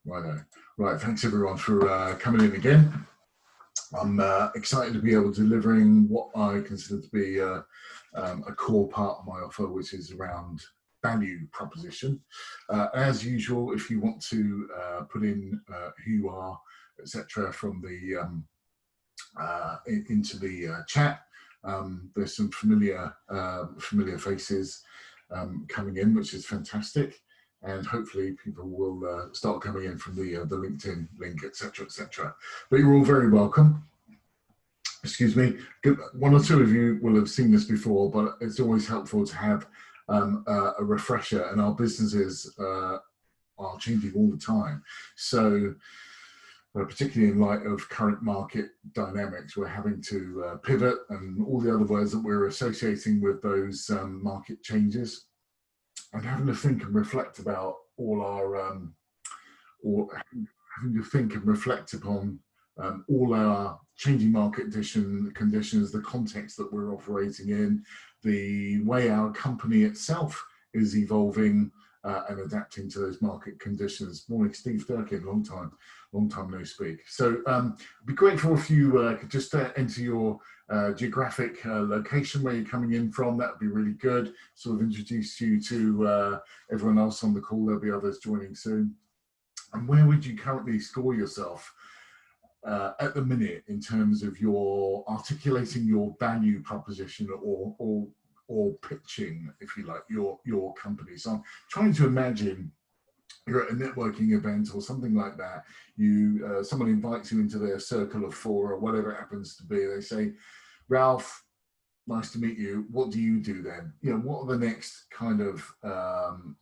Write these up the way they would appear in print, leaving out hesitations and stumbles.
Right, thanks everyone for coming in again. I'm excited to be able to delivering what I consider to be a core part of my offer, which is around value proposition. As usual, if you want to put in who you are, etc., from the into the chat, there's some familiar faces coming in, which is fantastic. And hopefully people will start coming in from the LinkedIn link, etc., etc. But you're all very welcome. Excuse me. One or two of you will have seen this before, but it's always helpful to have a refresher. And our businesses are changing all the time. So particularly in light of current market dynamics, we're having to pivot and all the other words that we're associating with those market changes, and having to think and reflect about all our, or having to think and reflect upon all our changing market conditions, the context that we're operating in, the way our company itself is evolving and adapting to those market conditions. Morning, Steve Durkin, long time no speak. So it'd be grateful if you could just enter your geographic location where you're coming in from. That would be really good. Sort of introduce you to everyone else on the call. There'll be others joining soon. And where would you currently score yourself at the minute in terms of your articulating your value proposition or pitching, if you like, your company? So I'm trying to imagine you're at a networking event or something like that. You someone invites you into their circle of four or whatever it happens to be. They say, Ralph, nice to meet you. What do you do then? You know, what are the next kind of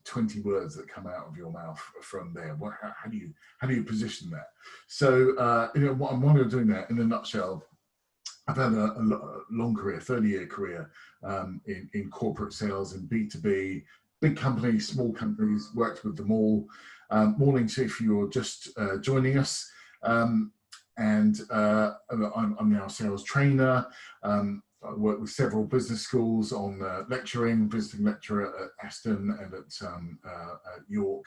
20 words that come out of your mouth from there? How do you position that? So you know, what I'm wondering doing that in a nutshell. I've had a long career, 30-year career in corporate sales and B2B, big companies, small companies, worked with them all. Morning to if you're just joining us. I'm now a sales trainer. I work with several business schools on lecturing, visiting lecturer at Aston and at York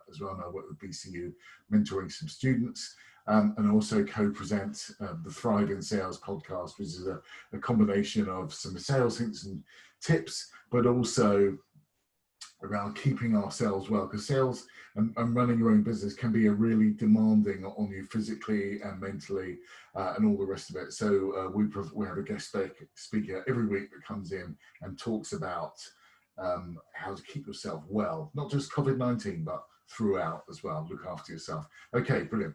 as well. And I work with BCU, mentoring some students. And also co-present the Thrive in Sales podcast, which is a combination of some sales hints and tips, but also around keeping ourselves well, because sales and running your own business can be a really demanding on you physically and mentally and all the rest of it. So we have a guest speaker every week that comes in and talks about how to keep yourself well, not just COVID-19, but throughout as well. Look after yourself. Okay, brilliant.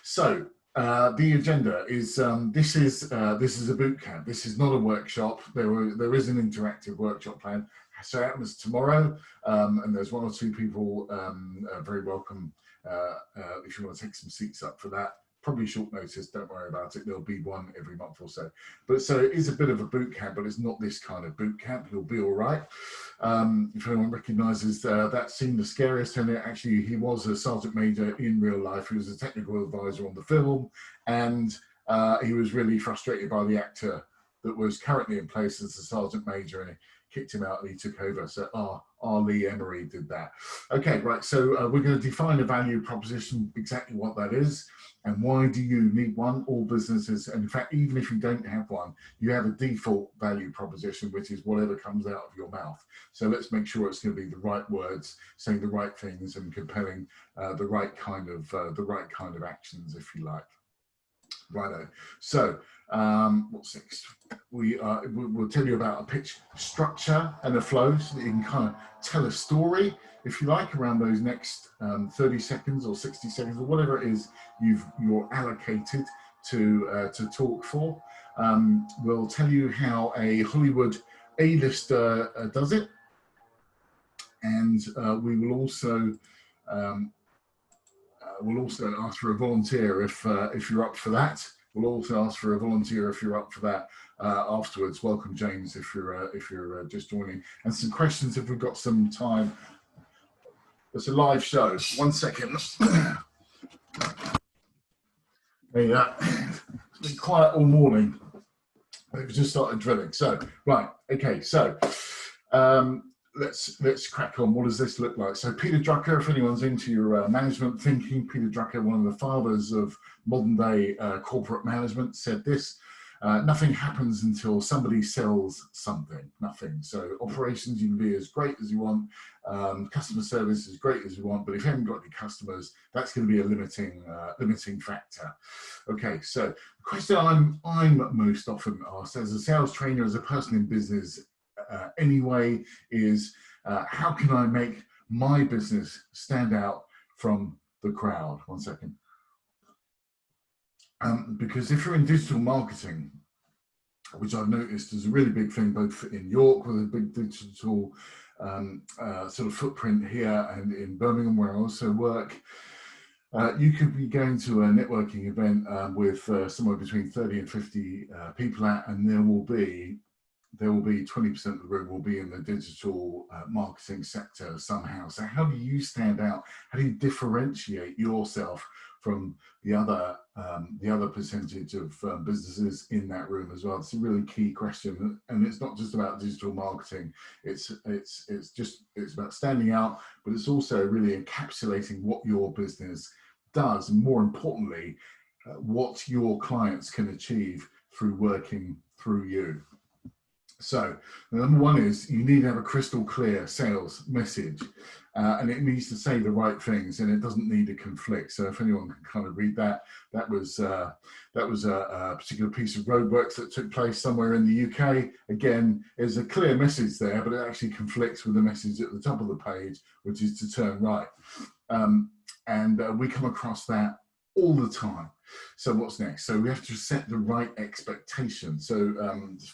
So the agenda is this is a boot camp. This is not a workshop. There is an interactive workshop plan. So it happens tomorrow, and there's one or two people very welcome if you want to take some seats up for that. Probably short notice, don't worry about it. There'll be one every month or so. But so it is a bit of a boot camp, but it's not this kind of boot camp. You'll be all right. If anyone recognises that scene, The Scariest, and actually he was a sergeant major in real life. He was a technical advisor on the film, and he was really frustrated by the actor that was currently in place as the sergeant major, and he kicked him out and he took over. So R. Lee Emery did that. Okay, right, so we're going to define a value proposition, exactly what that is, and why do you need one? All businesses, and in fact, even if you don't have one, you have a default value proposition, which is whatever comes out of your mouth. So let's make sure it's going to be the right words, saying the right things, and compelling the right kind of actions, if you like. Righto. So what's next? We'll tell you about a pitch structure and a flow, so that you can kind of tell a story, if you like, around those next 30 seconds or 60 seconds or whatever it is you're allocated to talk for. We'll tell you how a Hollywood A-lister does it, and we will also we'll also ask for a volunteer if you're up for that. We'll also ask for a volunteer if you're up for that afterwards. Welcome, James, if you're just joining. And some questions if we've got some time. It's a live show. 1 second. Yeah, it's been quiet all morning. We've just started drilling. So, right, okay, so let's crack on. What does this look like? So Peter Drucker, if anyone's into your management thinking, Peter Drucker, one of the fathers of modern day corporate management, said this: nothing happens until somebody sells something. Nothing. So operations, you can be as great as you want, customer service as great as you want, but if you haven't got any customers, that's going to be a limiting factor. Okay, so the question I'm most often asked as a sales trainer, as a person in business anyway, is how can I make my business stand out from the crowd? One second. Because if you're in digital marketing, which I've noticed is a really big thing, both in York with a big digital sort of footprint here, and in Birmingham where I also work, you could be going to a networking event with somewhere between 30 and 50 people at, and there will be 20% of the room will be in the digital marketing sector somehow. So how do you stand out? How do you differentiate yourself from the other percentage of businesses in that room as well? It's a really key question, and it's not just about digital marketing. It's about standing out, but it's also really encapsulating what your business does, and more importantly, what your clients can achieve through working through you. So number one is you need to have a crystal clear sales message, and it needs to say the right things, and it doesn't need to conflict. So if anyone can kind of read that, that was a particular piece of roadworks that took place somewhere in the UK. Again, there's a clear message there, but it actually conflicts with the message at the top of the page, which is to turn right. And we come across that all the time. So what's next? So we have to set the right expectation. So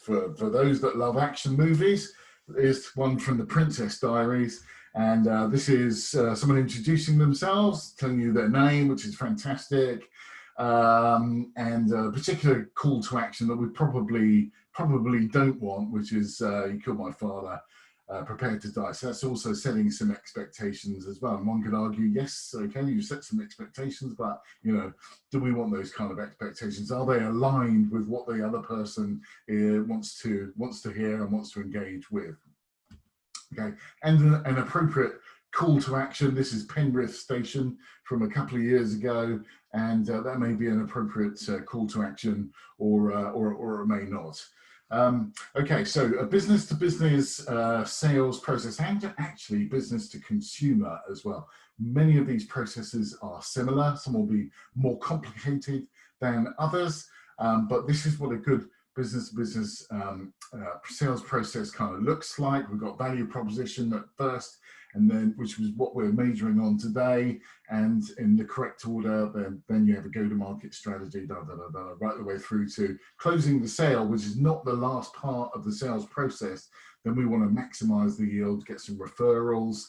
for those that love action movies, there's one from the Princess Diaries, and this is someone introducing themselves, telling you their name, which is fantastic, and a particular call to action that we probably don't want, which is you killed my father, prepared to die. So that's also setting some expectations as well. And one could argue, yes, okay, you set some expectations, but do we want those kind of expectations? Are they aligned with what the other person wants to hear and wants to engage with? Okay, and an appropriate call to action. This is Penrith Station from a couple of years ago, and that may be an appropriate call to action, or it may not. Okay, so a business-to-business sales process, and actually business to consumer as well. Many of these processes are similar. Some will be more complicated than others, but this is what a good business-to-business sales process kind of looks like. We've got value proposition at first, and then, which was what we're majoring on today, and in the correct order, then you have a go-to-market strategy, right the way through to closing the sale, which is not the last part of the sales process. Then we want to maximize the yield, get some referrals,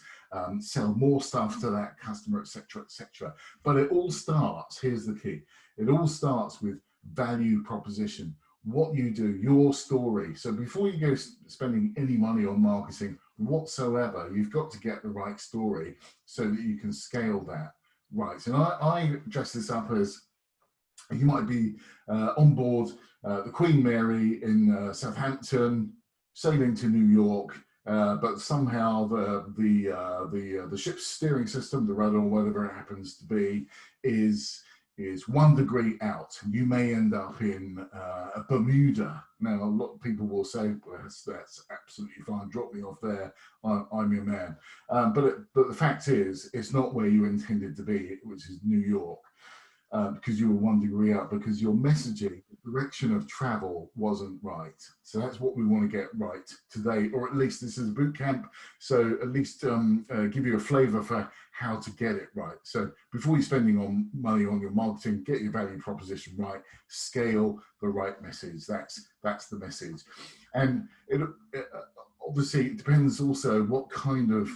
sell more stuff to that customer, etc., etc. But it all starts, here's the key, it all starts with value proposition. What you do, your story. So before you go spending any money on marketing whatsoever, you've got to get the right story so that you can scale that right. And I dress this up as, you might be on board the Queen Mary in Southampton, sailing to New York, but somehow the ship's steering system, the rudder or whatever it happens to be, is 1 degree out. You may end up in Bermuda. Now, a lot of people will say, well, that's absolutely fine, drop me off there, I'm your man. But the fact is, it's not where you intended to be, which is New York, because you were 1 degree out, because your messaging, the direction of travel wasn't right. So that's what we want to get right today, or at least this is a boot camp, so at least give you a flavor for how to get it right. So before you're spending money on your marketing, get your value proposition right, scale the right message. That's the message. And it obviously it depends also what kind of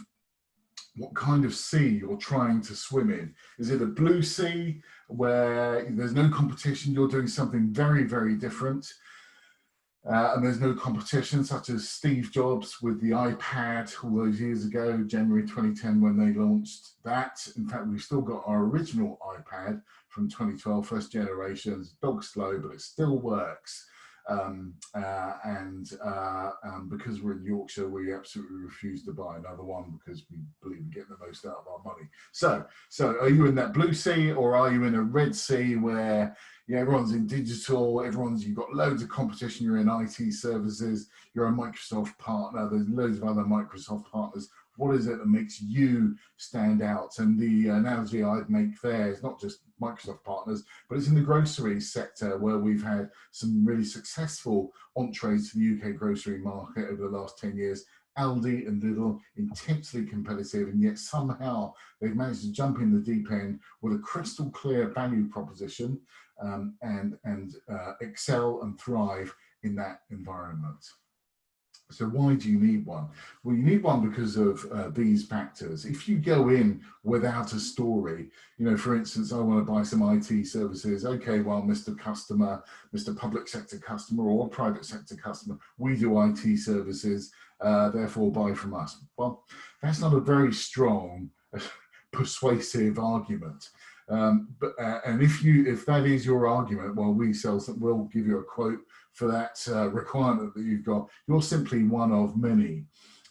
sea you're trying to swim in. Is it a blue sea where there's no competition, you're doing something very, very different, and there's no competition, such as Steve Jobs with the iPad all those years ago, January 2010, when they launched that. In fact, we've still got our original iPad from 2012, first generation. It's dog slow, but it still works. because we're in Yorkshire, we absolutely refuse to buy another one because we believe in getting the most out of our money. So are you in that blue sea, or are you in a red sea where everyone's in digital, you've got loads of competition, you're in IT services, you're a Microsoft partner, there's loads of other Microsoft partners. What is it that makes you stand out? And the analogy I'd make there is not just Microsoft partners, but it's in the grocery sector where we've had some really successful entrees to the UK grocery market over the last 10 years. Aldi and Lidl, intensely competitive, and yet somehow they've managed to jump in the deep end with a crystal clear value proposition and excel and thrive in that environment. So why do you need one? Well, you need one because of these factors. If you go in without a story, for instance, I want to buy some IT services. Okay, well, Mr. Customer, Mr. Public Sector Customer or Private Sector Customer, we do IT services, therefore buy from us. Well, that's not a very strong, persuasive argument. And if that is your argument, well, we'll give you a quote for that requirement that you've got. You're simply one of many.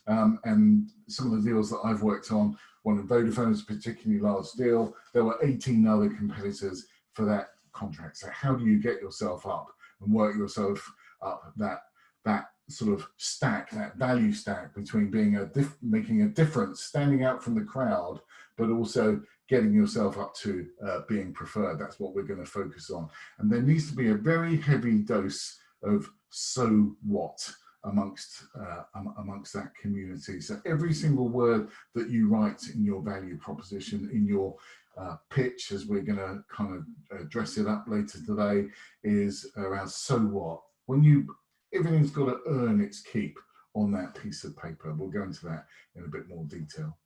And some of the deals that I've worked on, one in Vodafone is a particularly large deal. There were 18 other competitors for that contract. So how do you get yourself up and work yourself up that sort of stack, that value stack between being making a difference, standing out from the crowd, but also getting yourself up to being preferred? That's what we're going to focus on. And there needs to be a very heavy dose of so what amongst that community. So every single word that you write in your value proposition, in your pitch, as we're going to kind of dress it up later today, is around so what. Everything's got to earn its keep on that piece of paper. We'll go into that in a bit more detail.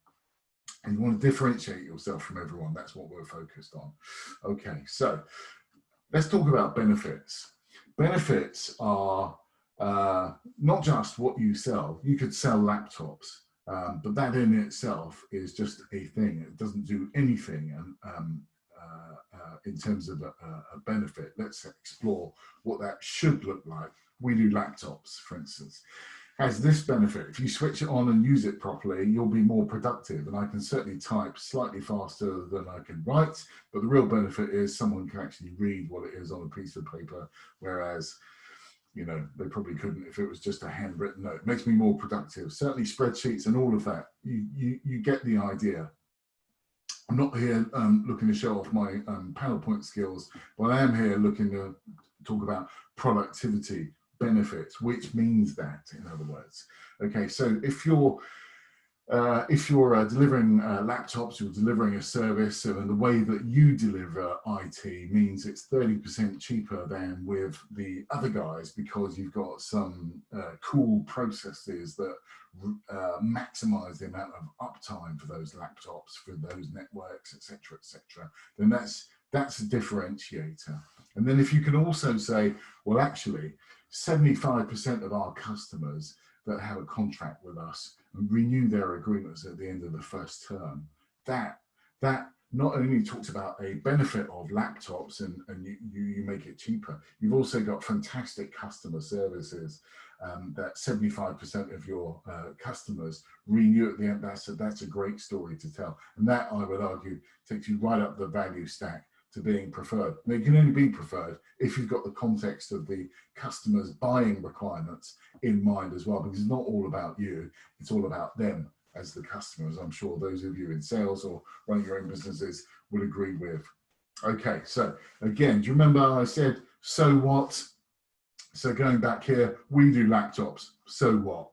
And you want to differentiate yourself from everyone. That's what we're focused on. Okay, so let's talk about benefits. Benefits are not just what you sell. You could sell laptops, but that in itself is just a thing. It doesn't do anything in terms of a benefit. Let's explore what that should look like. We do laptops, for instance. Has this benefit: if you switch it on and use it properly, you'll be more productive. And I can certainly type slightly faster than I can write, but the real benefit is someone can actually read what it is on a piece of paper, whereas they probably couldn't if it was just a handwritten note. It makes me more productive. Certainly spreadsheets and all of that. You get the idea. I'm not here looking to show off my PowerPoint skills, but I am here looking to talk about productivity benefits, which means that, in other words. Okay, so if you're delivering laptops, you're delivering a service, and the way that you deliver IT means it's 30% cheaper than with the other guys because you've got some cool processes that maximize the amount of uptime for those laptops, for those networks, etc., then that's a differentiator. And then if you can also say, well, actually, 75% of our customers that have a contract with us and renew their agreements at the end of the first term, that not only talks about a benefit of laptops and you make it cheaper, you've also got fantastic customer services that 75% of your customers renew at the end. That's a great story to tell. And that, I would argue, takes you right up the value stack to being preferred. And it can only be preferred if you've got the context of the customer's buying requirements in mind as well, because it's not all about you, it's all about them as the customers. I'm sure those of you in sales or running your own businesses would agree with. Okay, so again, do you remember I said, so what? So going back here, we do laptops, so what?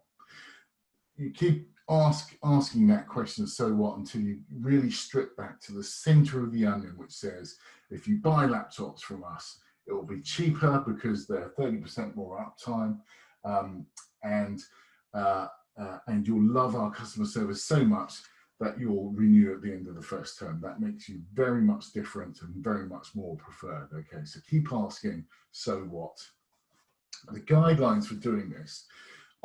You keep asking that question, so what, until you really strip back to the center of the onion, which says, if you buy laptops from us, it will be cheaper because they're 30% more uptime, and you'll love our customer service so much that you'll renew at the end of the first term. That makes you very much different and very much more preferred. Okay, so keep asking, so what? The guidelines for doing this,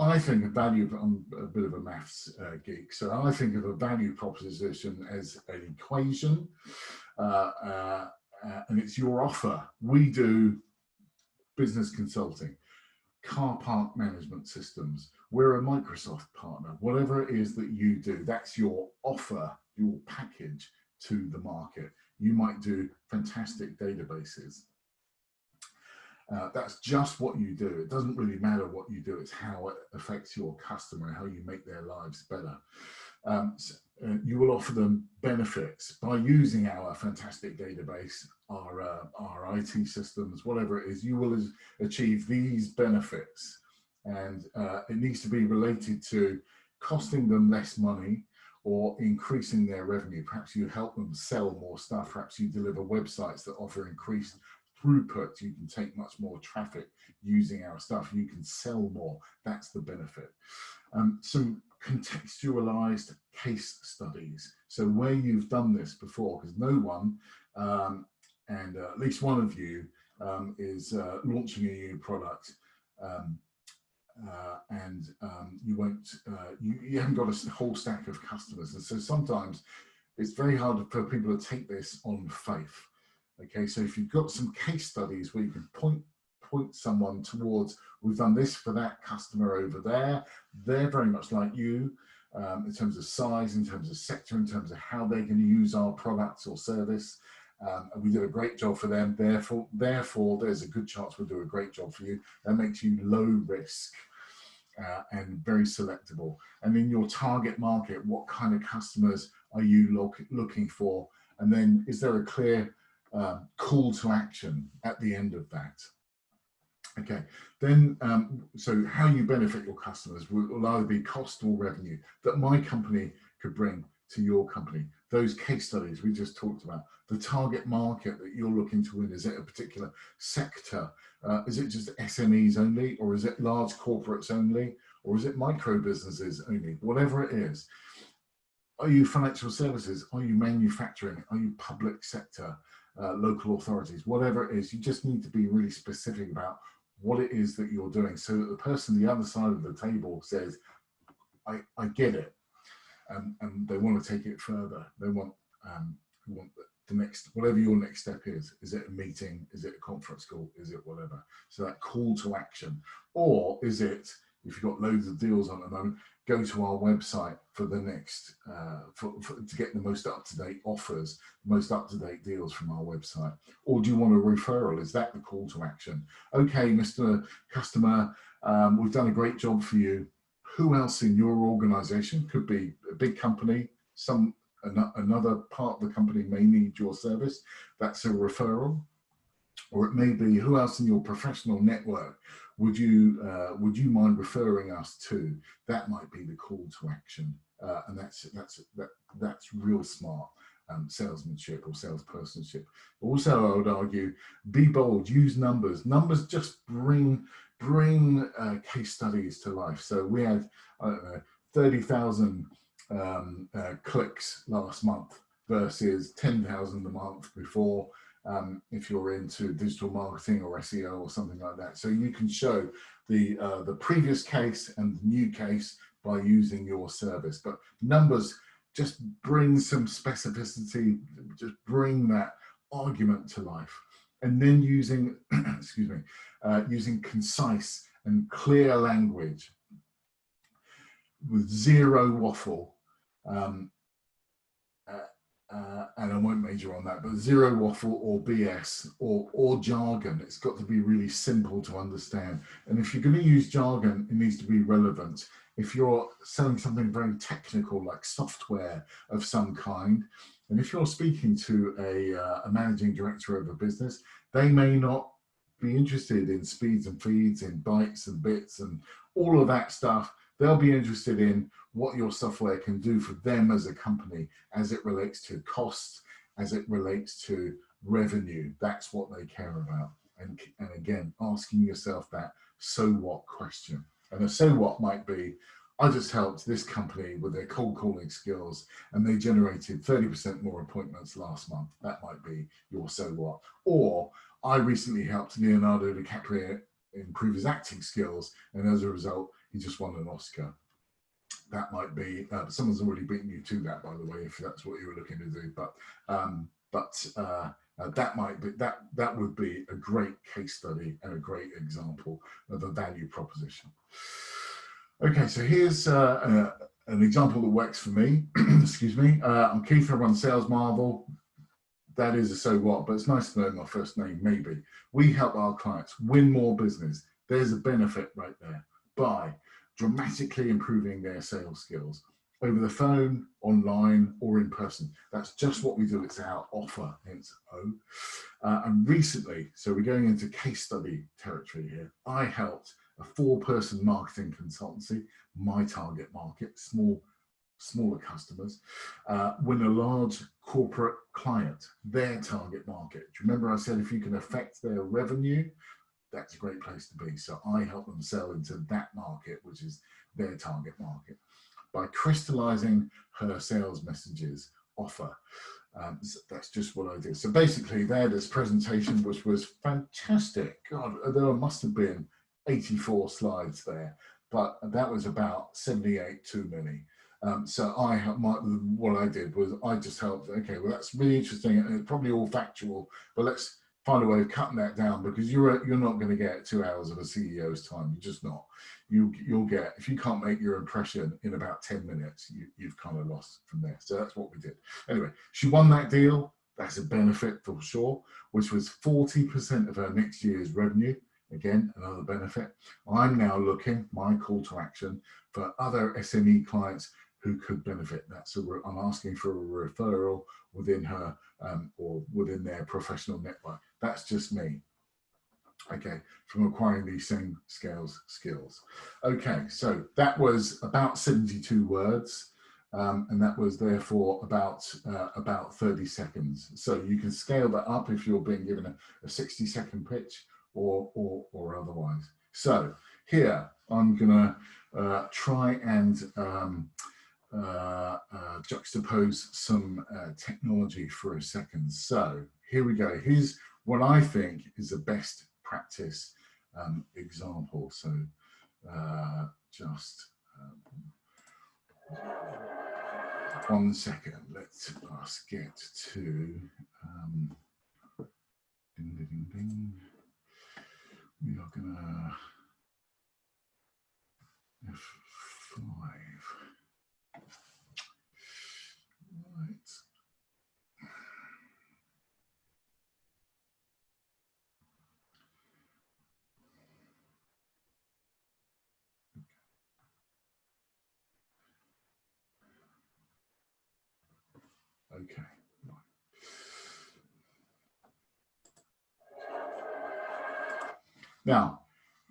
I think of value, I'm a bit of a maths geek, so I think of a value proposition as an equation, and it's your offer. We do business consulting. car park management systems. We're a Microsoft partner. Whatever it is that you do, that's your offer, your package to the market. You might do fantastic databases. That's just what you do. It doesn't really matter what you do. It's how it affects your customer and how you make their lives better. You will offer them benefits by using our fantastic database, our IT systems, whatever it is. You will achieve these benefits, and it needs to be related to costing them less money or increasing their revenue. Perhaps you help them sell more stuff. Perhaps you deliver websites that offer increased throughput. You can take much more traffic using our stuff. You can sell more. That's the benefit. Some contextualized case studies. So where you've done this before, because no one, and at least one of you is launching a new product, and you won't, you haven't got a whole stack of customers. And so sometimes it's very hard for people to take this on faith. Okay, so if you've got some case studies where you can point someone towards, we've done this for that customer over there, they're very much like you in terms of size, in terms of sector, in terms of how they're going to use our products or service. And we did a great job for them, therefore there's a good chance we'll do a great job for you. That makes you low risk and very selectable. And in your target market, what kind of customers are you looking for? And then is there a clear call to action at the end of that? Okay, then so how you benefit your customers will either be cost or revenue that my company could bring to your company. Those case studies we just talked about, the target market that you're looking to win, is it a particular sector? Is it just SMEs only, or is it large corporates only, or is it micro businesses only? Whatever it is. Are you financial services? Are you manufacturing? Are you public sector, local authorities? Whatever it is, you just need to be really specific about what it is that you're doing, so that the person on the other side of the table says, I get it, and they want to take it further. They want the next, whatever your next step is. Is it a meeting? Is it a conference call? Is it whatever? So that call to action. Or is it, if you've got loads of deals on at the moment, go to our website for the next, to get the most up-to-date offers, most up-to-date deals from our website. Or do you want a referral? Is that the call to action? Okay, Mr. Customer, we've done a great job for you. Who else in your organization, could be a big company, another part of the company may need your service. That's a referral. Or it may be, who else in your professional network would you mind referring us to? That might be the call to action, and that's real smart salesmanship or salespersonship. Also, I would argue, be bold, use numbers. Numbers just bring case studies to life. So we had, I don't know, 30,000 clicks last month versus 10,000 the month before. If you're into digital marketing or SEO or something like that. So you can show the previous case and the new case by using your service. But numbers just bring some specificity, just bring that argument to life. And then using, excuse me, using concise and clear language with zero waffle. And I won't major on that, but zero waffle or BS or jargon. It's got to be really simple to understand. And if you're going to use jargon, it needs to be relevant. If you're selling something very technical, like software of some kind, and if you're speaking to a managing director of a business, they may not be interested in speeds and feeds, in bytes and bits and all of that stuff. They'll be interested in what your software can do for them as a company, as it relates to cost, as it relates to revenue. That's what they care about. And again, asking yourself that so what question. And a so what might be, I just helped this company with their cold calling skills and they generated 30% more appointments last month. That might be your so what. Or I recently helped Leonardo DiCaprio improve his acting skills, and as a result, he just won an Oscar. That might be, someone's already beaten you to that, by the way, if that's what you were looking to do. But That would be a great case study and a great example of a value proposition. Okay, so here's an example that works for me. Excuse me. I'm Keith. I run Sales Marvel. That is a so what, but it's nice to know my first name, maybe. We help our clients win more business. There's a benefit right there by dramatically improving their sales skills over the phone, online, or in person. That's just what we do. It's our offer, hence O. And recently, so we're going into case study territory here, I helped a 4-person marketing consultancy, my target market, smaller customers, win a large corporate client, their target market. Do you remember I said if you can affect their revenue, that's a great place to be. So I help them sell into that market, which is their target market, by crystallizing her sales messages offer. So that's just what I did. So basically they had this presentation, which was fantastic. God, there must have been 84 slides there, but that was about 78 too many. So what I did was I just helped, okay, well, that's really interesting and it's probably all factual, but let's find a way of cutting that down, because you're not going to get 2 hours of a CEO's time. You're just not. You'll get, if you can't make your impression in about 10 minutes, you've kind of lost from there. So that's what we did. Anyway, she won that deal. That's a benefit for sure, which was 40% of her next year's revenue. Again, another benefit. I'm now looking, my call to action, for other SME clients who could benefit that. So I'm asking for a referral within her or within their professional network. That's just me. Okay, from acquiring these same skills. Okay, so that was about 72 words, and that was therefore about 30 seconds. So you can scale that up if you're being given a 60-second pitch or otherwise. So here I'm gonna try and juxtapose some technology for a second. So here we go. Here's what I think is the best practice example. So just 1 second. Let's us get to ding, ding, ding. We are gonna F5. Right. Okay. Now,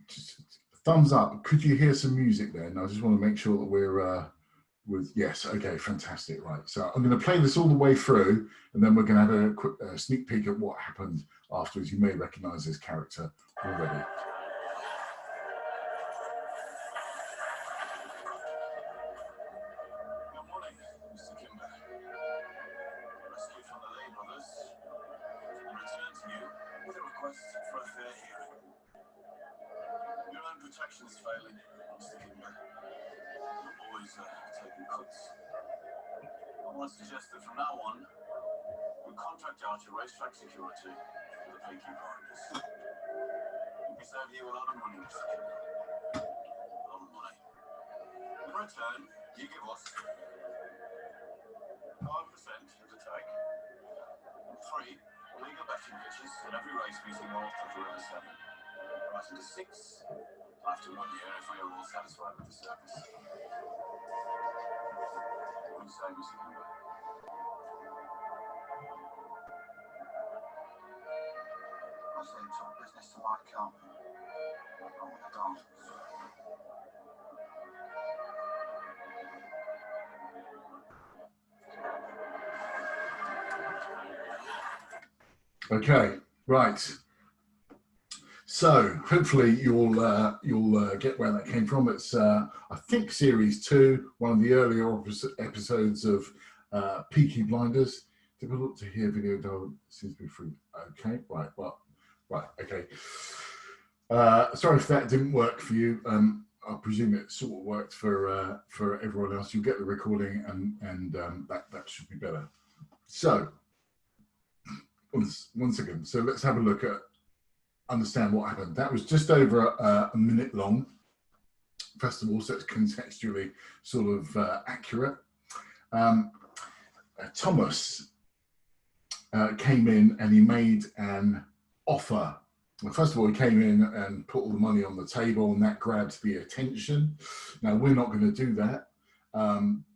just thumbs up. Could you hear some music there? And I just want to make sure that we're with, yes, okay, fantastic, right. So I'm going to play this all the way through, and then we're going to have a quick sneak peek at what happened afterwards. You may recognize this character already. Good morning, Mr. Kimber. Rescued from the Lay brothers and returned to you with a request for a fair hearing. Your own protection is failing, Mr. Kimber. Your boys are taking cuts. I want to suggest that from now on, we contract out your racetrack security for the Peaky Blinders. We save you a lot of money, Mr. Kimber. A lot of money. In return, you give us 5% of the take, and 3 legal betting pitches at every race meeting north of the River Severn. Right into 6 after 1 year if we are all satisfied with the service. What do you say, Mr. Kimber? I say talk business to my company. Not when I don't. Okay, right. So hopefully you'll get where that came from. It's I think series 2, one of the earlier episodes of Peaky Blinders. Difficult to hear video though seems to be free. Okay, right, well, right, okay. Sorry if that didn't work for you. I presume it sort of worked for everyone else. You'll get the recording and that should be better. So one second. So let's have a look at, understand what happened. That was just over a minute long. First of all, so it's contextually sort of accurate. Thomas came in and he made an offer. Well, first of all, he came in and put all the money on the table, and that grabbed the attention. Now, we're not going to do that,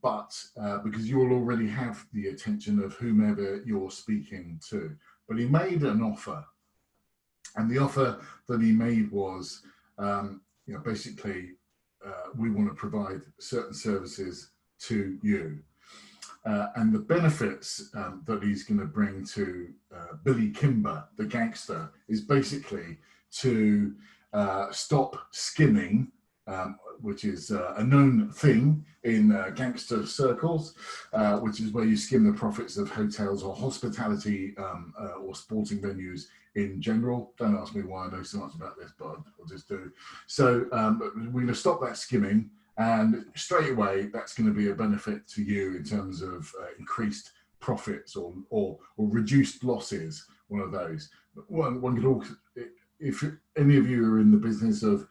but because you'll already have the attention of whomever you're speaking to. But he made an offer, and the offer that he made was, basically, we want to provide certain services to you. And the benefits that he's going to bring to Billy Kimber, the gangster, is basically to stop skimming, which is a known thing in gangster circles, which is where you skim the profits of hotels or hospitality or sporting venues in general. Don't ask me why I know so much about this, but I'll just do. So we're going to stop that skimming. And straight away, that's going to be a benefit to you in terms of increased profits or reduced losses, one of those. One could also, if any of you are in the business of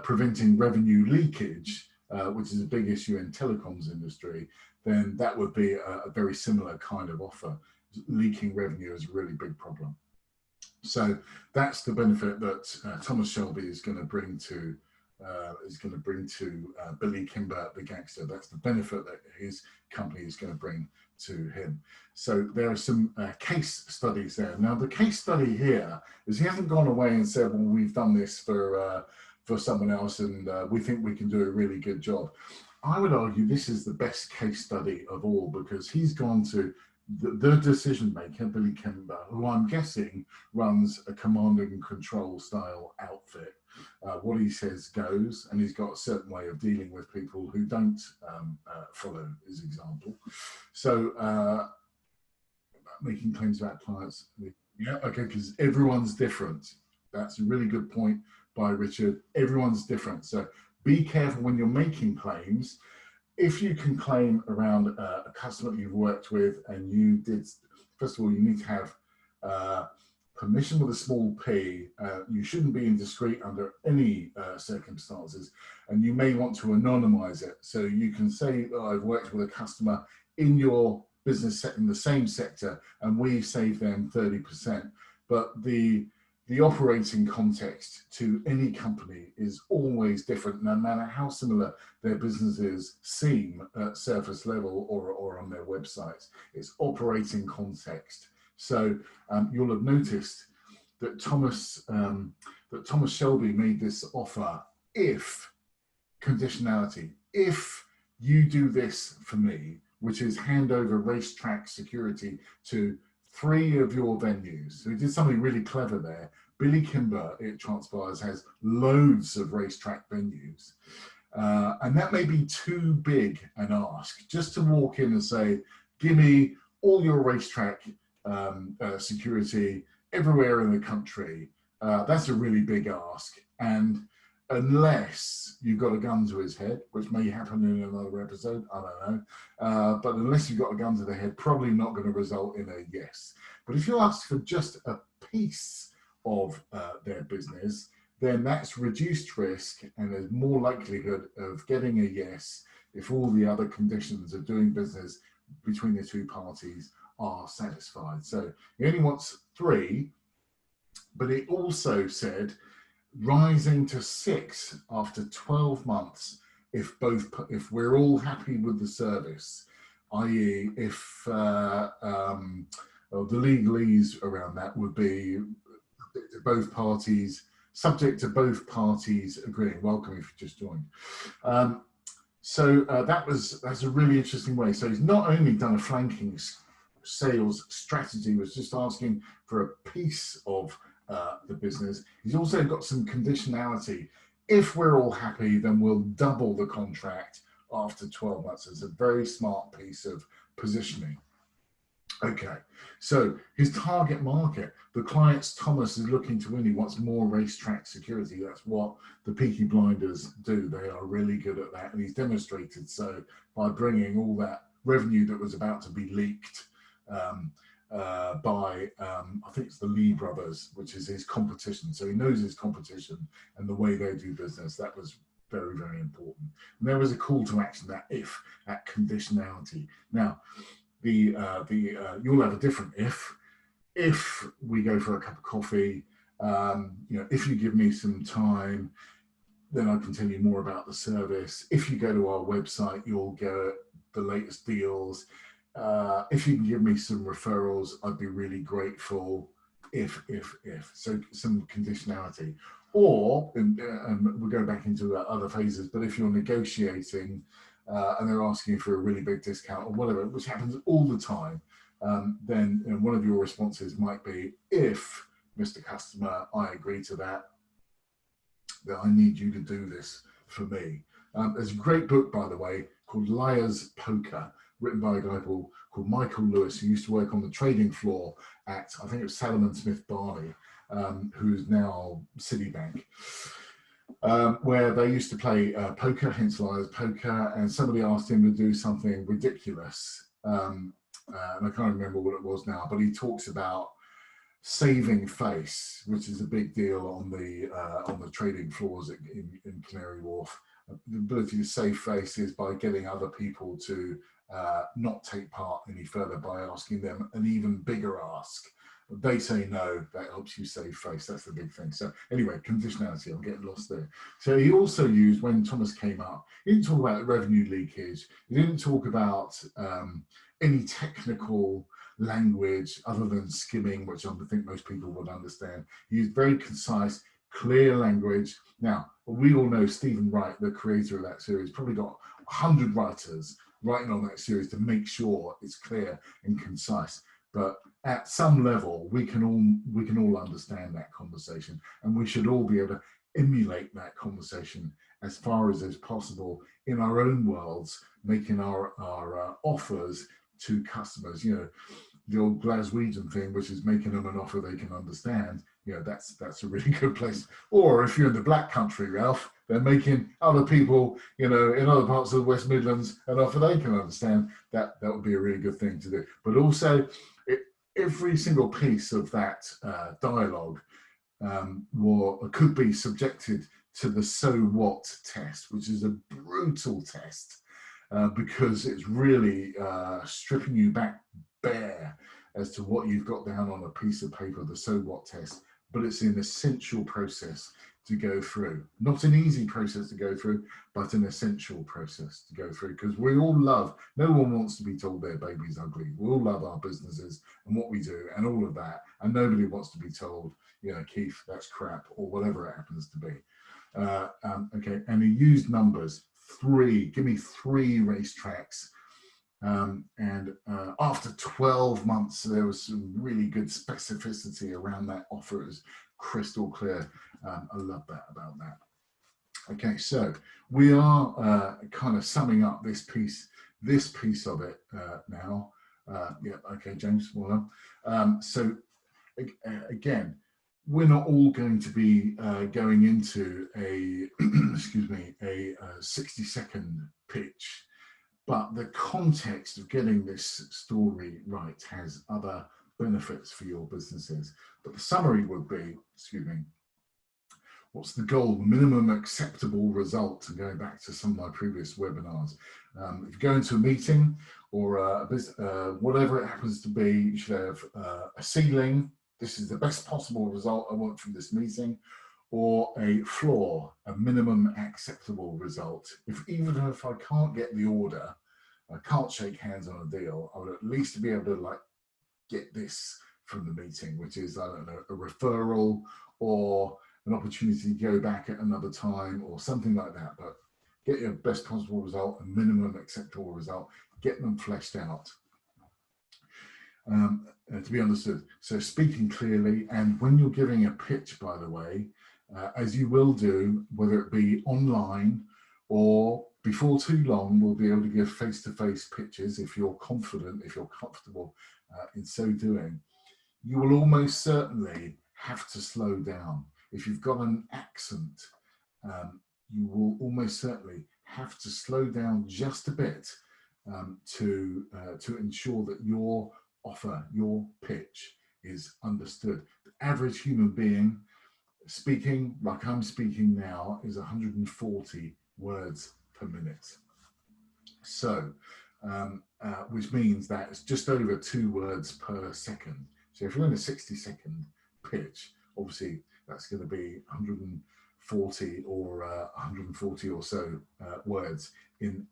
preventing revenue leakage, which is a big issue in telecoms industry, then that would be a very similar kind of offer. Leaking revenue is a really big problem. So that's the benefit that Thomas Shelby is going to bring to Billy Kimber, the gangster. That's the benefit that his company is going to bring to him. So there are some case studies there. Now, the case study here is he hasn't gone away and said, well, we've done this for someone else and we think we can do a really good job. I would argue this is the best case study of all, because he's gone to the decision maker, Billy Kimber, who I'm guessing runs a command and control style outfit. What he says goes, and he's got a certain way of dealing with people who don't follow his example. So making claims about clients, yeah, okay, because everyone's different. That's a really good point by Richard. Everyone's different. So be careful when you're making claims. If you can claim around a customer that you've worked with and you did, first of all, you need to have permission with a small p. You shouldn't be indiscreet under any circumstances, and you may want to anonymize it. So you can say, oh, I've worked with a customer in your business in the same sector and we've saved them 30%. But the operating context to any company is always different, no matter how similar their businesses seem at surface level or on their websites. It's operating context. So you'll have noticed that Thomas Shelby made this offer if conditionality, if you do this for me, which is hand over racetrack security to 3 of your venues. So he did something really clever there. Billy Kimber, it transpires, has loads of racetrack venues. And that may be too big an ask, just to walk in and say, give me all your racetrack security everywhere in the country. That's a really big ask. And unless you've got a gun to his head, which may happen in another episode, I don't know. But unless you've got a gun to the head, probably not going to result in a yes. But if you ask for just a piece of their business, then that's reduced risk and there's more likelihood of getting a yes if all the other conditions of doing business between the two parties are satisfied. So he only wants 3, but it also said rising to 6 after 12 months if we're all happy with the service, i.e. if the legalese around that would be subject to both parties agreeing. Welcome if you just joined. That's a really interesting way. So he's not only done a flanking sales strategy, was just asking for a piece of the business. He's also got some conditionality. If we're all happy, then we'll double the contract after 12 months. It's a very smart piece of positioning. Okay, so his target market, the clients Thomas is looking to win, he wants more racetrack security. That's what the Peaky Blinders do. They are really good at that, and he's demonstrated so by bringing all that revenue that was about to be leaked by, I think it's the Lee brothers, which is his competition. So he knows his competition and the way they do business. That was very, very important. And there was a call to action, that if, that conditionality. Now, you'll have a different if. If we go for a cup of coffee, if you give me some time, then I can tell you more about the service. If you go to our website, you'll get the latest deals. If you can give me some referrals, I'd be really grateful. If. So some conditionality. Or, and we'll go back into other phases, but if you're negotiating and they're asking for a really big discount or whatever, which happens all the time, then one of your responses might be, if, Mr. Customer, I agree to that, that I need you to do this for me. There's a great book, by the way, called Liar's Poker, written by a guy called Michael Lewis, who used to work on the trading floor at, I think it was Salomon Smith Barney, who's now Citibank, where they used to play poker, hence Liar's Poker, and somebody asked him to do something ridiculous. And I can't remember what it was now, but he talks about saving face, which is a big deal on the trading floors in Canary Wharf. The ability to save face is by getting other people to not take part any further by asking them an even bigger ask. They say no, that helps you save face. That's the big thing. So anyway, conditionality, I'm getting lost there. So he also used, when Thomas came up, he didn't talk about revenue leakage. He didn't talk about any technical language other than skimming, which I think most people would understand. He used very concise, clear language. Now, we all know Stephen Wright, the creator of that series, probably got 100 writers writing on that series to make sure it's clear and concise. But at some level, we can all understand that conversation, and we should all be able to emulate that conversation as far as is possible in our own worlds, making our offers to customers. The old Glaswegian thing, which is making them an offer they can understand. That's a really good place. Or if you're in the Black Country, Ralph, they're making other people, in other parts of the West Midlands, an offer they can understand. That would be a really good thing to do. But also, every single piece of that dialogue could be subjected to the so what test, which is a brutal test because it's really stripping you back bare as to what you've got down on a piece of paper, the so what test, but it's an essential process to go through. Not an easy process to go through, but an essential process to go through, because we all love, no one wants to be told their baby's ugly. We all love our businesses and what we do and all of that, and nobody wants to be told, Keith, that's crap, or whatever it happens to be. Okay, and he used numbers, 3, give me 3 racetracks. And after 12 months, there was some really good specificity around that offer. It was crystal clear. I love that about that. Okay, so we are kind of summing up this piece of it now. Yeah, okay, James, well done. So again, we're not all going to be going into a excuse me, a 60-second pitch. But the context of getting this story right has other benefits for your businesses. But the summary would be, what's the goal, minimum acceptable result? And going back to some of my previous webinars, if you go into a meeting or whatever it happens to be, you should have a ceiling. This is the best possible result I want from this meeting. Or a floor, a minimum acceptable result. Even if I can't get the order, I can't shake hands on a deal, I would at least be able to get this from the meeting, which is, I don't know, a referral or an opportunity to go back at another time or something like that. But get your best possible result, a minimum acceptable result, get them fleshed out. To be understood. So speaking clearly, and when you're giving a pitch, by the way, as you will do, whether it be online or before too long, we'll be able to give face-to-face pitches if you're confident, if you're comfortable in so doing. You will almost certainly have to slow down. If you've got an accent, you will almost certainly have to slow down just a bit to ensure that your offer, your pitch is understood. The average human being speaking, like I'm speaking now, is 140 words per minute. So, which means that it's just over 2 words per second. So if you're in a 60-second pitch, obviously that's going to be 140 or 140 or so words in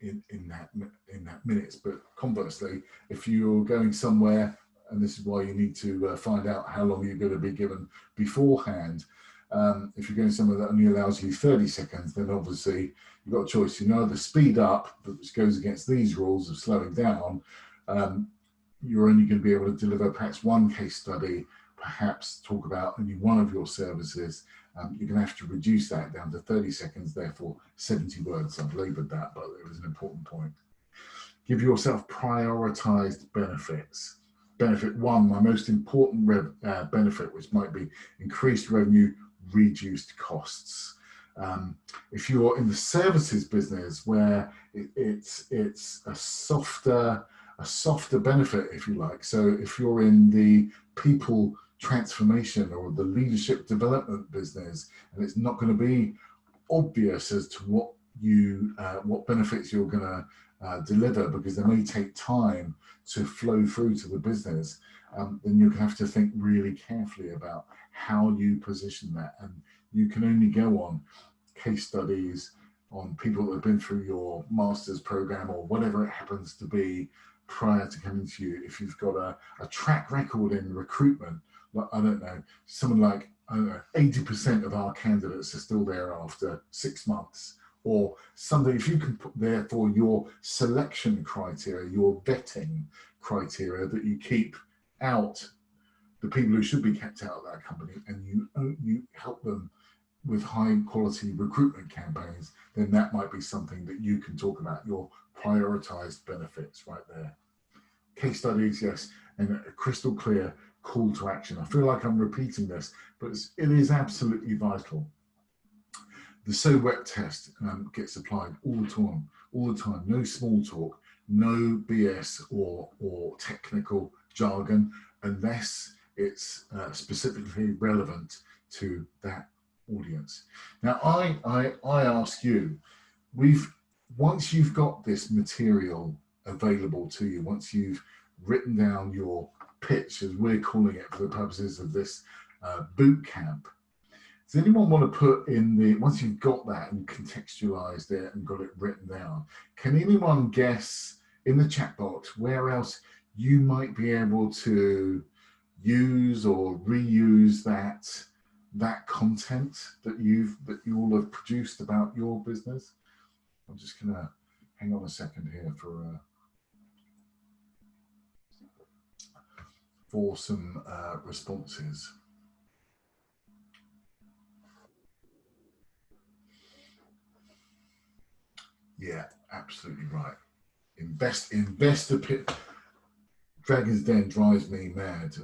that minutes. But conversely, if you're going somewhere, and this is why you need to find out how long you're going to be given beforehand. If you're going somewhere that only allows you 30 seconds, then obviously you've got a choice. You know, the speed up, which goes against these rules of slowing down, you're only going to be able to deliver perhaps one case study, perhaps talk about only one of your services. You're going to have to reduce that down to 30 seconds, therefore 70 words. I've laboured that, but it was an important point. Give yourself prioritised benefits. Benefit 1, my most important benefit, which might be increased revenue, reduced costs. If you're in the services business where it's a softer benefit, if you like. So if you're in the people transformation or the leadership development business, and it's not going to be obvious as to what benefits you're going to deliver, because they may take time to flow through to the business, then you have to think really carefully about how you position that. And you can only go on case studies, on people that have been through your master's program or whatever it happens to be prior to coming to you. If you've got a track record in recruitment, like, I don't know, someone like, I don't know, 80% of our candidates are still there after 6 months, or something. If you can put therefore your selection criteria, your vetting criteria, that you keep out the people who should be kept out of that company, and you help them with high quality recruitment campaigns, then that might be something that you can talk about, your prioritized benefits right there. Case studies, yes, and a crystal clear call to action. I feel like I'm repeating this, but it is absolutely vital. The So What test gets applied all the time. No small talk, no BS or technical jargon, unless it's specifically relevant to that audience. Now, I ask you, once you've got this material available to you, once you've written down your pitch, as we're calling it for the purposes of this boot camp, does anyone want to put in once you've got that and contextualized it and got it written down, can anyone guess in the chat box where else you might be able to use or reuse that content that you all have produced about your business? I'm just gonna hang on a second here for some responses. Yeah, absolutely right. Investor pit. Dragon's Den drives me mad.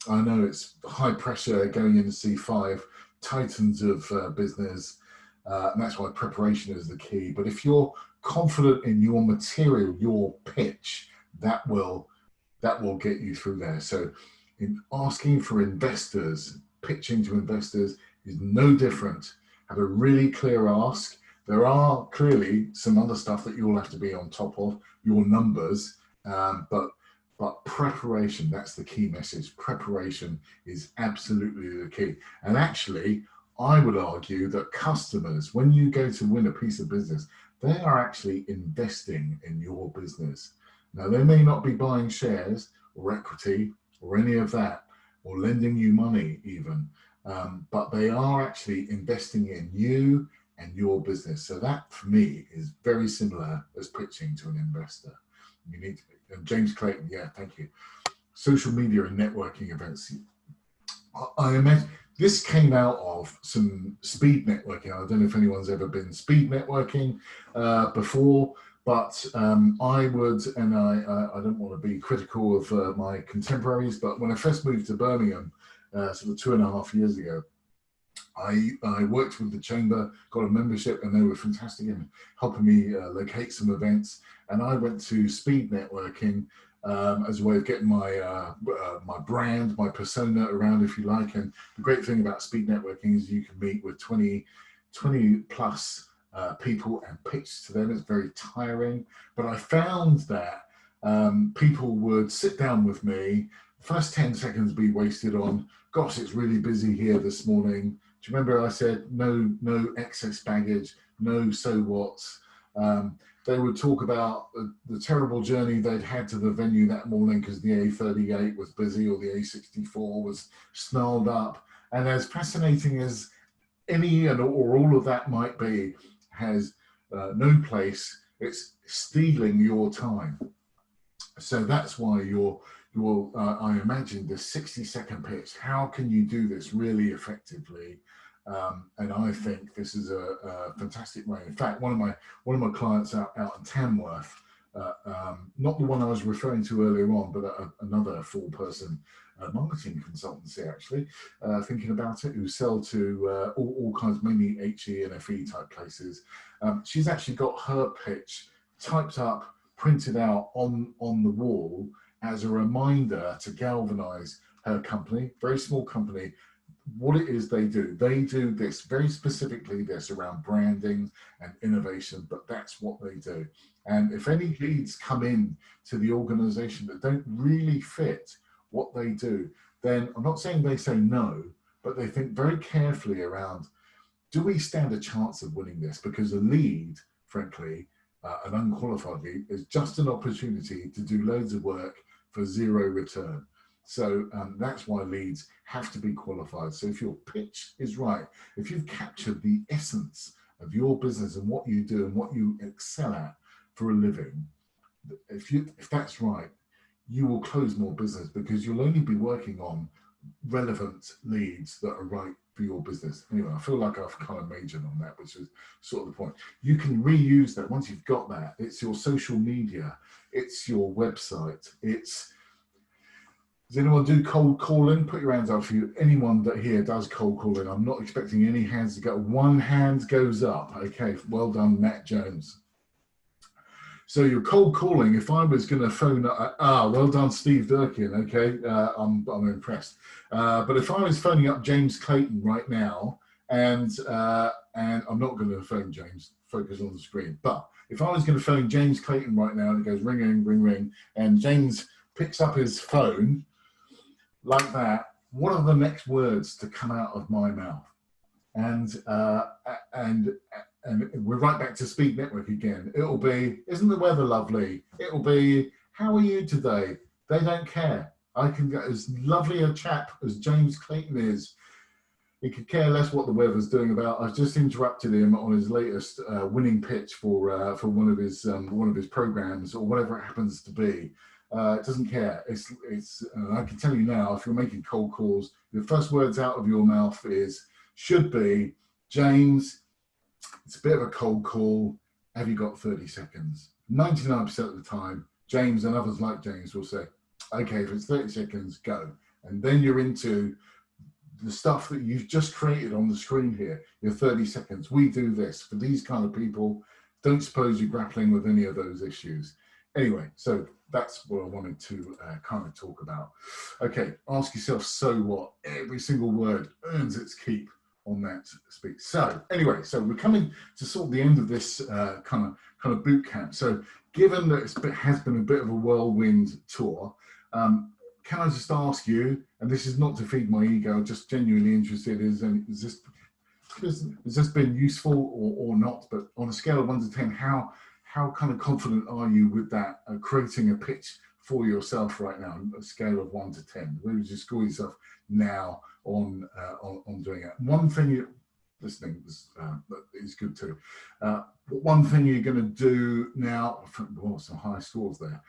I know it's high pressure going in to see 5 titans of business, and that's why preparation is the key. But if you're confident in your material, your pitch, that will get you through there. So, in asking for investors, pitching to investors is no different. Have a really clear ask. There are clearly some other stuff that you'll have to be on top of, your numbers, but preparation, that's the key message. Preparation is absolutely the key. And actually, I would argue that customers, when you go to win a piece of business, they are actually investing in your business. Now, they may not be buying shares or equity or any of that, or lending you money even, but they are actually investing in you and your business. So that, for me, is very similar as pitching to an investor. You need to be. And James Clayton, yeah, thank you. Social media and networking events. I imagine this came out of some speed networking. I don't know if anyone's ever been speed networking before, but I would, and I don't want to be critical of my contemporaries, but when I first moved to Birmingham, sort of 2.5 years ago, I worked with the chamber, got a membership, and they were fantastic in helping me locate some events. And I went to speed networking as a way of getting my brand, my persona around, if you like. And the great thing about speed networking is you can meet with 20 plus people and pitch to them. It's very tiring, but I found that people would sit down with me. First 10 seconds be wasted on, gosh, it's really busy here this morning. Do you remember I said no excess baggage, no so what's? They would talk about the terrible journey they'd had to the venue that morning because the A38 was busy or the A64 was snarled up. And as fascinating as any or all of that might be, has no place. It's stealing your time. So that's why I imagine this 60-second pitch. How can you do this really effectively? And I think this is a fantastic way. In fact, one of my clients out in Tamworth, not the one I was referring to earlier on, but another full-person marketing consultancy, actually, thinking about it, who sell to all kinds, mainly HE and FE type places. She's actually got her pitch typed up, printed out on the wall as a reminder to galvanize her company, very small company, what it is they do. They do this, very specifically this, around branding and innovation, but that's what they do. And if any leads come in to the organization that don't really fit what they do, then I'm not saying they say no, but they think very carefully around, do we stand a chance of winning this? Because a lead, frankly, an unqualified lead, is just an opportunity to do loads of work for zero return. So that's why leads have to be qualified. So if your pitch is right, if you've captured the essence of your business and what you do and what you excel at for a living, if that's right, you will close more business because you'll only be working on relevant leads that are right for your business. Anyway, I feel like I've kind of majored on that, which is sort of the point. You can reuse that once you've got that. It's your social media, it's your website, does anyone do cold calling? Put your hands up for you. Anyone that here does cold calling. I'm not expecting any hands to go. One hand goes up. Okay, well done, Matt Jones. So you're cold calling. If I was going to phone, well done, Steve Durkin. Okay, I'm impressed. But if I was phoning up James Clayton right now, and I'm not going to phone James, focus on the screen. But if I was going to phone James Clayton right now, and it goes ring, ring, ring, ring, and James picks up his phone like that, what are the next words to come out of my mouth? And we're right back to speed network again. It'll be, isn't the weather lovely? It'll be, how are you today? They don't care. I can get as lovely a chap as James Clayton is. He could care less what the weather's doing about. I've just interrupted him on his latest winning pitch for one of his programs or whatever it happens to be. It doesn't care. I can tell you now, if you're making cold calls, the first words out of your mouth should be, James, it's a bit of a cold call. Have you got 30 seconds? 99% of the time, James and others like James will say, okay, if it's 30 seconds, go. And then you're into the stuff that you've just created on the screen here, your 30 seconds. We do this for these kind of people. Don't suppose you're grappling with any of those issues. Anyway, so that's what I wanted to kind of talk about. Okay, ask yourself, so what? Every single word earns its keep on that speech. So anyway, so we're coming to sort of the end of this kind of boot camp. So given that it has been a bit of a whirlwind tour, can I just ask you, and this is not to feed my ego, I'm just genuinely interested, has this been useful or not? But on a scale of 1 to 10, how kind of confident are you with that, creating a pitch for yourself right now, a scale of 1 to 10? Where would you score yourself now on doing it? One thing listening is good too. One thing you're going to do now, well, some high scores there.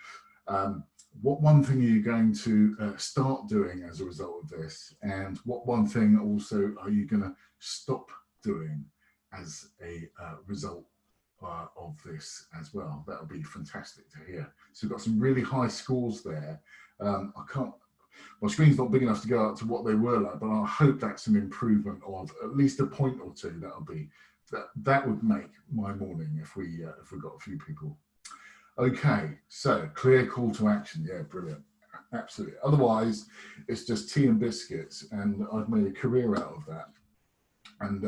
What one thing are you going to start doing as a result of this? And what one thing also are you going to stop doing as a result of this as well? That would be fantastic to hear. So we've got some really high scores there. My screen's not big enough to go up to what they were like, but I hope that's an improvement of at least a point or two. That would make my morning if we got a few people. Okay, so clear call to action. Yeah, brilliant. Absolutely. Otherwise, it's just tea and biscuits, and I've made a career out of that, and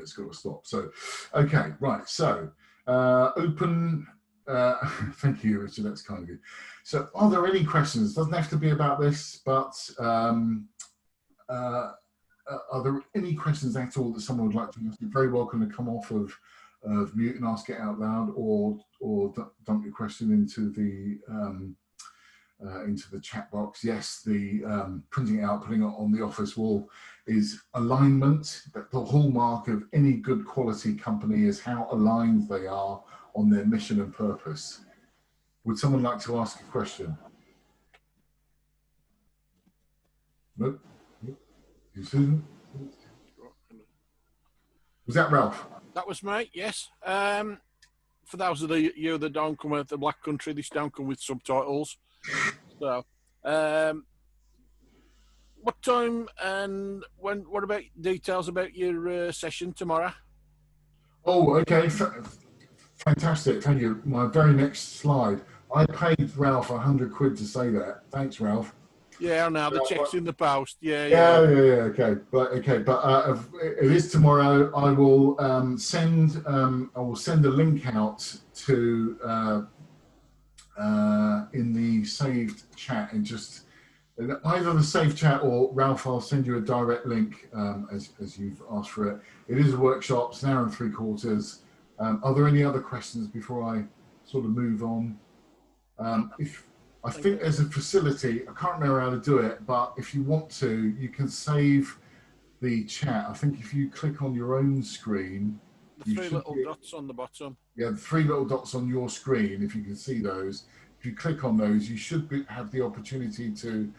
it's got to stop. So, okay, right. So, open. Thank you, Richard. That's kind of good. So, are there any questions? Doesn't have to be about this, but are there any questions at all that someone would like to ask? You're very welcome to come off of mute and ask it out loud, or dump your question into the chat box. Yes, the printing it out, putting it on the office wall is alignment. But the hallmark of any good quality company is how aligned they are on their mission and purpose. Would someone like to ask a question? Nope. You, Susan? Was that Ralph? That was me, yes. For those of you that don't come with the Black Country, this don't come with subtitles. So, what time and when? What about details about your session tomorrow? Oh, okay. Fantastic. Thank you. My very next slide. I paid Ralph 100 quid to say that. Thanks, Ralph. Yeah, now the check's in the post. Yeah. Okay, but it is tomorrow. I will send a link out to in the saved chat, and just either the saved chat or Ralph, I'll send you a direct link as you've asked for it. It is a workshop. It's an hour and 3/4. Are there any other questions before I sort of move on? I think there's a facility, I can't remember how to do it, but if you want to, you can save the chat. I think if you click on your own screen, the three little dots on the bottom. Yeah, the three little dots on your screen, if you can see those. If you click on those, you should have the opportunity to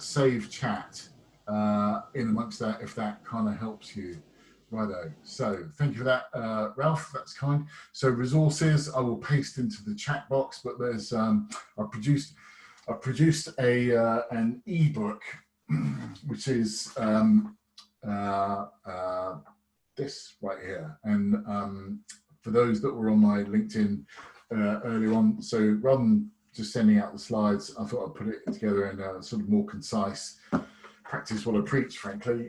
save chat in amongst that, if that kind of helps you. Righto. So thank you for that, Ralph. That's kind. So resources, I will paste into the chat box. But there's I've produced an ebook, which is this right here. And for those that were on my LinkedIn earlier on, so rather than just sending out the slides, I thought I'd put it together in a sort of more concise, practice what I preach, frankly.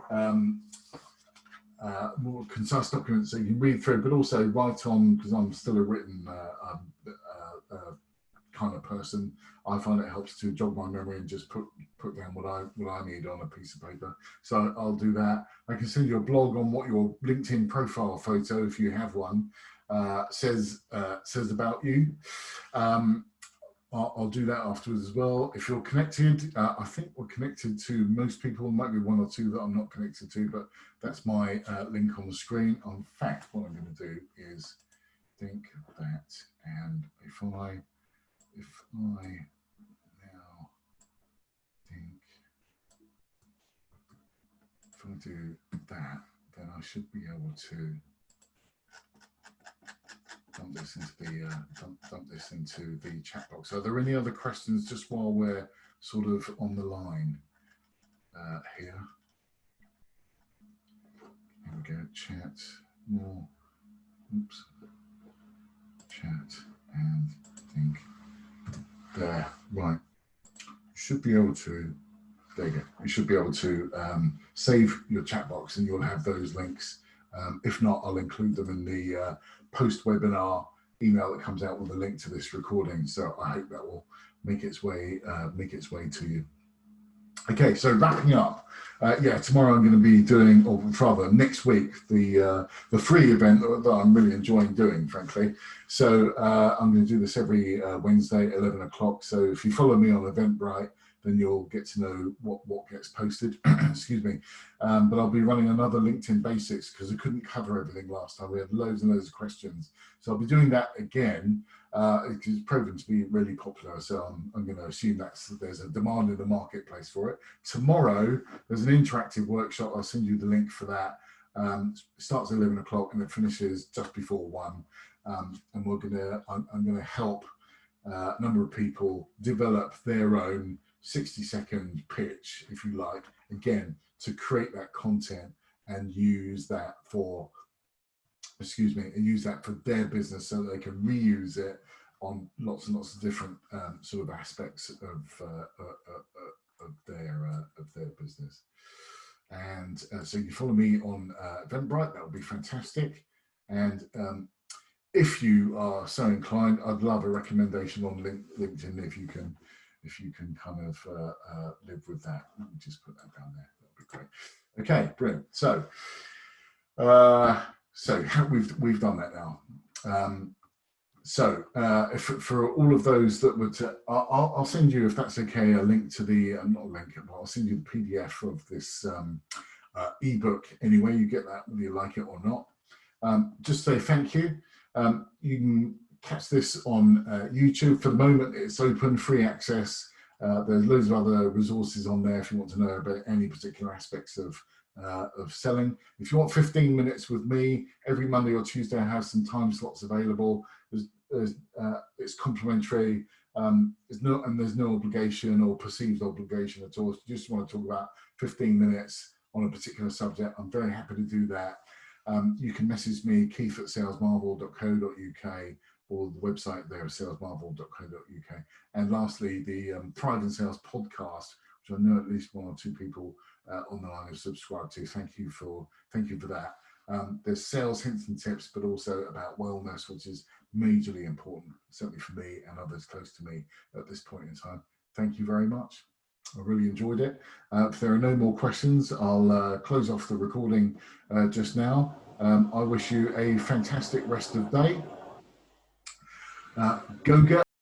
More concise documents that you can read through, but also write on, because I'm still a written kind of person. I find it helps to jog my memory and just put down what I need on a piece of paper. So I'll do that. I can send you a blog on what your LinkedIn profile photo, if you have one, says about you. I'll do that afterwards as well. If you're connected, I think we're connected to most people. Might be one or two that I'm not connected to, but that's my link on the screen. In fact, what I'm going to do is think that, and if I now think, if I do that, then I should be able to dump this into the chat box. Are there any other questions just while we're sort of on the line here? Here we go. Chat more. Oops. Chat and think. There. Right. You should be able to. There you go. You should be able to save your chat box, and you'll have those links. If not, I'll include them in the post-webinar email that comes out with a link to this recording. So I hope that will make its way to you. Okay, so wrapping up. Yeah, tomorrow I'm going to be doing, or rather next week, the free event that I'm really enjoying doing, frankly. So I'm going to do this every Wednesday at 11 o'clock. So if you follow me on Eventbrite, then you'll get to know what gets posted. Excuse me. But I'll be running another LinkedIn Basics because I couldn't cover everything last time. We had loads and loads of questions. So I'll be doing that again. It's proven to be really popular. So I'm going to assume there's a demand in the marketplace for it. Tomorrow, there's an interactive workshop. I'll send you the link for that. It starts at 11 o'clock and it finishes just before 1. And I'm going to help a number of people develop their own 60-second pitch, if you like, again, to create that content and use that for their business so they can reuse it on lots and lots of different sort of aspects of their business. And so you follow me on Eventbrite, that would be fantastic. And if you are so inclined, I'd love a recommendation on LinkedIn if you can kind of live with that. Let me just put that down there. That'd be great. Okay, brilliant. So we've done that now. So for all of those that would, I'll send you, if that's okay, a link to the, not a link, but I'll send you the PDF of this ebook anyway. You get that whether you like it or not. Just say thank you. You can catch this on YouTube. For the moment, it's open, free access. There's loads of other resources on there if you want to know about any particular aspects of selling. If you want 15 minutes with me, every Monday or Tuesday I have some time slots available. It's complimentary. There's no obligation or perceived obligation at all. If you just want to talk about 15 minutes on a particular subject, I'm very happy to do that. You can message me, keith@salesmarvel.co.uk, or the website there, salesmarvel.co.uk. And lastly, the Thrive in Sales podcast, which I know at least one or two people on the line have subscribed to. Thank you for that. There's sales hints and tips, but also about wellness, which is majorly important, certainly for me and others close to me at this point in time. Thank you very much. I really enjoyed it. If there are no more questions, I'll close off the recording just now. I wish you a fantastic rest of the day. Go get